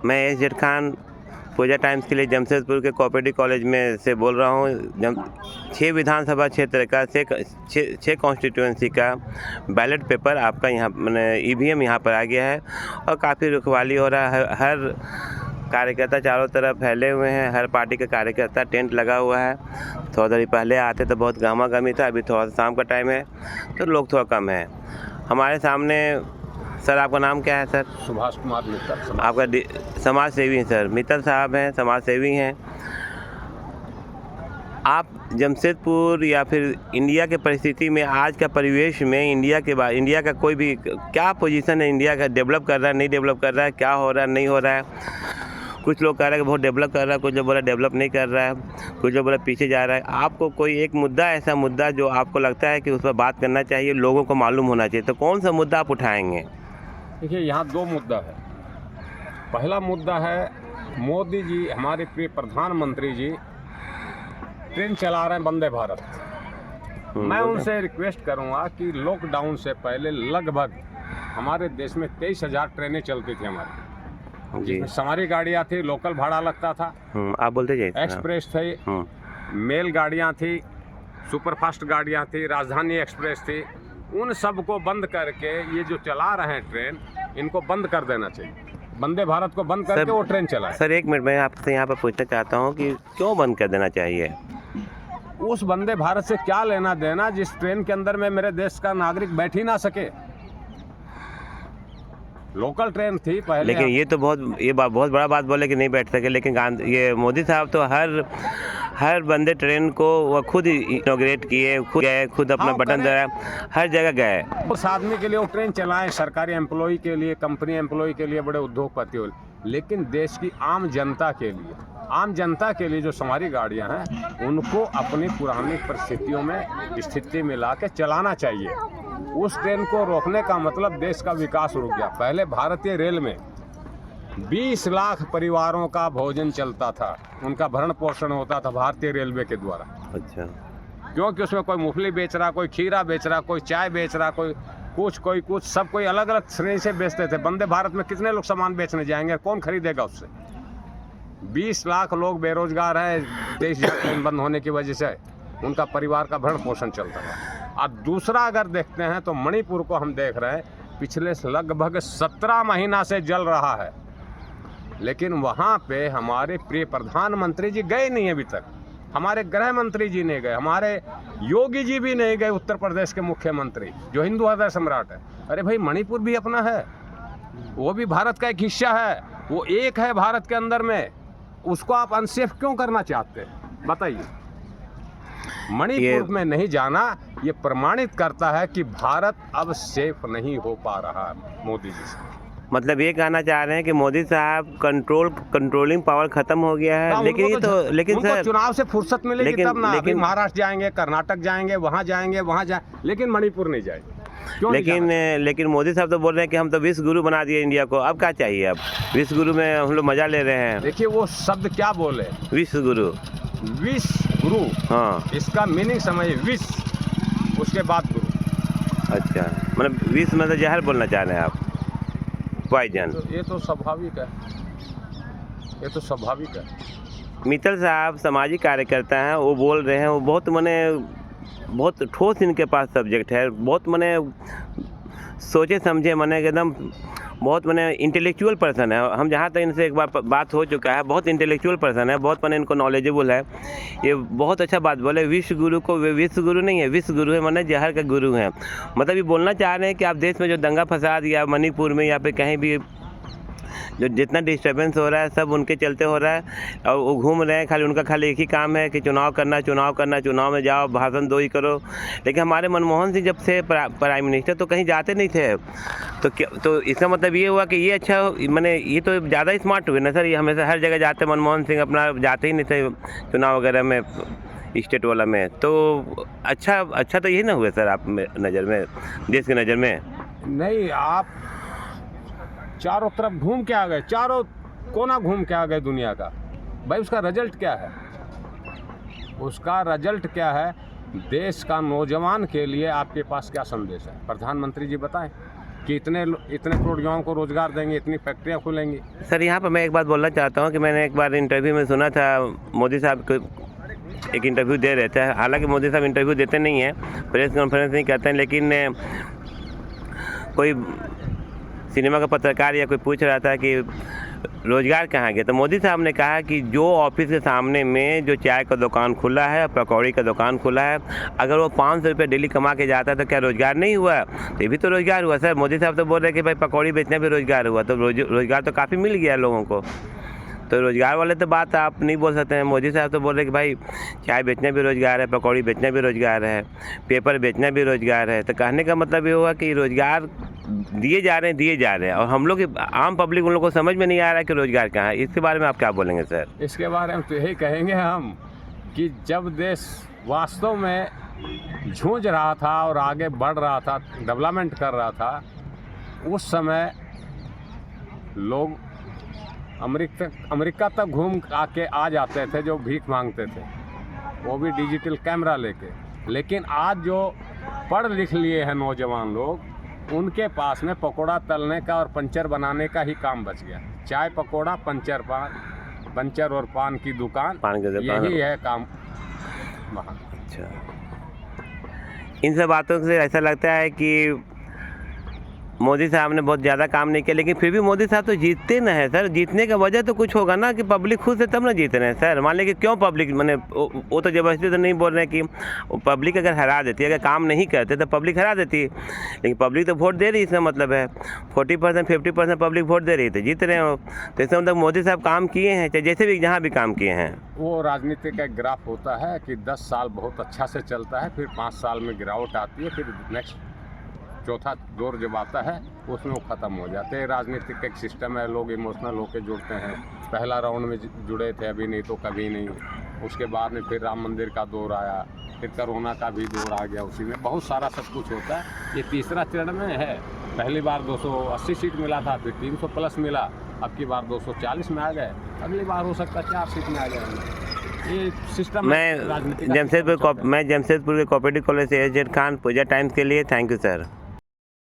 मैं एस खान पूजा टाइम्स के लिए जमशेदपुर के कोऑपरेटिव कॉलेज में से बोल रहा हूँ। 6 विधानसभा क्षेत्र का 6 कॉन्स्टिट्यूएंसी का बैलेट पेपर आपका यहाँ मैंने ईवीएम यहाँ पर आ गया है और काफ़ी रखवाली हो रहा है। हर कार्यकर्ता चारों तरफ फैले हुए हैं, हर पार्टी का कार्यकर्ता टेंट लगा हुआ है। थोड़ा देर पहले आते तो बहुत गहमा गहमी था, अभी थोड़ा शाम का टाइम है तो लोग थोड़ा कम है। हमारे सामने सर, आपका नाम क्या है सर? सुभाष कुमार मित्तल। आपका समाज सेवी हैं सर, मित्तल साहब हैं, समाज सेवी हैं। आप जमशेदपुर या फिर इंडिया के परिस्थिति में, आज का परिवेश में इंडिया का कोई भी क्या पोजीशन है, इंडिया का डेवलप कर रहा है, नहीं डेवलप कर रहा है, क्या हो रहा है, नहीं हो रहा है? कुछ लोग कह रहे हैं कि बहुत डेवलप कर रहा है, कुछ लोग बोला डेवलप नहीं कर रहा है, कुछ लोग बोला पीछे जा रहा है। आपको कोई एक मुद्दा, ऐसा मुद्दा जो आपको लगता है कि उस पर बात करना चाहिए, लोगों को मालूम होना चाहिए, तो कौन सा मुद्दा आप उठाएंगे? देखिए, यहाँ 2 मुद्दा है। पहला मुद्दा है, मोदी जी, हमारे प्रिय प्रधानमंत्री जी ट्रेन चला रहे हैं वंदे भारत। मैं उनसे रिक्वेस्ट करूँगा कि लॉकडाउन से पहले लगभग हमारे देश में 23,000 ट्रेनें चलती थी हमारी जी। सवारी गाड़ियाँ थी, लोकल भाड़ा लगता था, आप बोलते जाइए। एक्सप्रेस थी, मेल गाड़ियाँ थी, सुपरफास्ट गाड़ियाँ थी, राजधानी एक्सप्रेस थी। उन सब को बंद करके ये जो चला रहे हैं ट्रेन, इनको बंद कर देना चाहिए। वंदे भारत को बंद करके वो ट्रेन चलाए। सर, एक मिनट, मैं आपसे यहाँ पर पूछना चाहता हूँ कि क्यों बंद कर देना चाहिए? उस वंदे भारत से क्या लेना देना जिस ट्रेन के अंदर में मेरे देश का नागरिक बैठ ही ना सके? लोकल ट्रेन थी पहले। लेकिन ये तो बहुत बड़ा बात बोले कि नहीं बैठ सके, लेकिन ये मोदी साहब तो हर बंदे ट्रेन को वो खुद इनॉग्रेट किए, खुद गए, खुद अपना बटन दबाया, हर जगह गए। उस आदमी के लिए वो ट्रेन चलाएं, सरकारी एम्प्लॉय के लिए, कंपनी एम्प्लॉय के लिए, बड़े उद्योगपति हो, लेकिन देश की आम जनता के लिए जो सवारी गाड़ियां हैं, उनको अपनी पुरानी परिस्थितियों में स्थिति में ला के चलाना चाहिए। उस ट्रेन को रोकने का मतलब देश का विकास रुक गया। पहले भारतीय रेल में 20 लाख परिवारों का भोजन चलता था, उनका भरण पोषण होता था भारतीय रेलवे के द्वारा। अच्छा। क्योंकि उसमें कोई मूंगफली बेच रहा, कोई खीरा बेच रहा, कोई चाय बेच रहा, कोई कुछ, सब कोई अलग अलग श्रेणी से बेचते थे। वंदे भारत में कितने लोग सामान बेचने जाएंगे, कौन खरीदेगा उससे? 20 लाख लोग बेरोजगार हैं देश ट्रेन बंद होने की वजह से, उनका परिवार का भरण पोषण चलता था। और दूसरा अगर देखते हैं तो मणिपुर को हम देख रहे हैं, पिछले लगभग 17 महीना से जल रहा है, लेकिन वहाँ पे हमारे प्रिय प्रधानमंत्री जी गए नहीं अभी तक, हमारे गृह मंत्री जी नहीं गए, हमारे योगी जी भी नहीं गए, उत्तर प्रदेश के मुख्यमंत्री जो हिंदू हृदय सम्राट है। अरे भाई, मणिपुर भी अपना है, वो भी भारत का एक हिस्सा है, वो एक है भारत के अंदर में, उसको आप अनसेफ क्यों करना चाहते हैं? बताइए। मणिपुर में नहीं जाना ये प्रमाणित करता है कि भारत अब सेफ नहीं हो पा रहा है मोदी जी से। मतलब ये कहना चाह रहे हैं कि मोदी साहब कंट्रोलिंग पावर खत्म हो गया है। लेकिन सर, चुनाव से फुर्सत मिलेगी तब ना। अभी महाराष्ट्र जाएंगे, कर्नाटक जाएंगे, वहाँ जाएंगे, लेकिन मणिपुर नहीं जाएंगे। लेकिन मोदी साहब तो बोल रहे हैं कि हम तो विश्व गुरु बना दिए इंडिया को, अब क्या चाहिए? अब विश्व गुरु में हम लोग मजा ले रहे हैं। देखिए, वो शब्द क्या बोले, विश्व गुरु। हाँ, इसका मीनिंग समझिए, विश्व उसके बाद गुरु। अच्छा, मतलब विश्व मतलब जहर बोलना चाह रहे हैं आप, पॉइजन। ये तो स्वाभाविक है। मित्तल साहब सामाजिक कार्यकर्ता हैं, वो बोल रहे हैं, वो बहुत ठोस इनके पास सब्जेक्ट है, बहुत सोचे समझे, एकदम बहुत इंटेलेक्चुअल पर्सन है। हम जहाँ तक इनसे एक बार बात हो चुका है, बहुत इंटेलेक्चुअल पर्सन है, बहुत इनको नॉलेजेबल है। ये बहुत अच्छा बात बोले, विश्व गुरु को विश्व गुरु नहीं है, विश्व गुरु है, जहर का गुरु है। मतलब ये बोलना चाह रहे हैं कि आप देश में जो दंगा फसाद या मणिपुर में या फिर कहीं भी जो जितना डिस्टर्बेंस हो रहा है, सब उनके चलते हो रहा है, और वो घूम रहे हैं, खाली एक ही काम है कि चुनाव करना, चुनाव में जाओ, भाषण दो ही करो। लेकिन हमारे मनमोहन सिंह जब से प्राइम मिनिस्टर तो कहीं जाते नहीं थे, तो इसका मतलब ये हुआ कि ये अच्छा, ये तो ज़्यादा स्मार्ट हुए ना सर। ये हमेशा हर जगह जाते, मनमोहन सिंह अपना जाते ही नहीं थे चुनाव वगैरह में, स्टेट वाला में। तो अच्छा तो यही ना हुआ सर, आप नज़र में, देश की नज़र में? नहीं, आप चारों तरफ घूम के आ गए, चारों कोना घूम के आ गए दुनिया का। भाई, उसका रिजल्ट क्या है? देश का नौजवान के लिए आपके पास क्या संदेश है? प्रधानमंत्री जी बताएं। कि इतने करोड़ युवाओं को रोजगार देंगे, इतनी फैक्ट्रियाँ खुलेंगी। सर यहाँ पर मैं एक बात बोलना चाहता हूँ कि मैंने एक बार इंटरव्यू में सुना था, मोदी साहब को एक इंटरव्यू दे रहे थे। हालांकि मोदी साहब इंटरव्यू देते नहीं हैं, प्रेस कॉन्फ्रेंस नहीं करते हैं, लेकिन कोई सिनेमा का पत्रकार या कोई पूछ रहा था कि रोज़गार कहाँ गया, तो मोदी साहब ने कहा कि जो ऑफिस के सामने में जो चाय का दुकान खुला है, पकौड़ी का दुकान खुला है, अगर वो 500 रुपये डेली कमा के जाता है तो क्या रोज़गार नहीं हुआ? तो ये भी तो रोज़गार हुआ सर। मोदी साहब तो बोल रहे हैं कि भाई पकौड़ी बेचने भी रोज़गार हुआ, तो रोज़गार तो काफ़ी मिल गया लोगों को। तो रोज़गार वाले तो बात आप नहीं बोल सकते हैं। मोदी साहब तो बोल रहे हैं कि भाई चाय बेचना भी रोज़गार है, पकौड़ी बेचना भी रोज़गार है, पेपर बेचना भी रोज़गार है। तो कहने का मतलब ये हुआ कि रोज़गार दिए जा रहे हैं और हम लोग आम पब्लिक उन लोगों को समझ में नहीं आ रहा है कि रोज़गार कहाँ है। इसके बारे में आप क्या बोलेंगे सर? इसके बारे में तो यही कहेंगे हम कि जब देश वास्तव में जूझ रहा था और आगे बढ़ रहा था, डेवलपमेंट कर रहा था, उस समय लोग अमेरिका तक घूम आके आ जाते थे जो भीख मांगते थे, वो भी डिजिटल कैमरा लेके। लेकिन आज जो पढ़ लिख लिए हैं नौजवान लोग, उनके पास में पकोड़ा तलने का और पंचर बनाने का ही काम बच गया। चाय पकोड़ा, पंचर और पान की दुकान, यही है काम वहाँ। अच्छा, इन सब बातों से ऐसा लगता है कि मोदी साहब ने बहुत ज़्यादा काम नहीं किया, लेकिन फिर भी मोदी साहब तो जीतते ना है सर। जीतने का वजह तो कुछ होगा ना कि पब्लिक खुश है तब ना जीत रहे हैं सर। मान लीजिए क्यों पब्लिक, मैंने वो तो ज़बरदस्ती तो नहीं बोल रहे हैं कि पब्लिक अगर हरा देती है, अगर काम नहीं करते तो पब्लिक हरा देती, लेकिन पब्लिक तो वोट दे रही, इसका मतलब है 40% 50% पब्लिक वोट दे रही, तो जीत रहे हो। तो इसका मतलब मोदी साहब काम किए हैं, चाहे जैसे भी जहाँ भी काम किए हैं। वो राजनीति का एक ग्राफ होता है कि 10 साल बहुत अच्छा से चलता है, फिर 5 साल में गिरावट आती है, फिर नेक्स्ट चौथा दौर जब आता है उसमें वो ख़त्म हो जाते हैं। राजनीतिक एक सिस्टम है, लोग इमोशनल होकर जुड़ते हैं। पहला राउंड में जुड़े थे, अभी नहीं तो कभी नहीं। उसके बाद में फिर राम मंदिर का दौर आया, फिर कोरोना का भी दौर आ गया, उसी में बहुत सारा सब कुछ होता है। ये तीसरा चरण में है। पहली बार 280 सीट मिला था, फिर 300 प्लस मिला, अब की बार 240 में आ गए, अगली बार हो सकता है 4 सीट में आ जाएंगे। ये सिस्टम। मैं जमशेदपुर के कोऑपरेटिव कॉलेज से एजेड खान, पूजा टाइम्स के लिए। Thank you sir.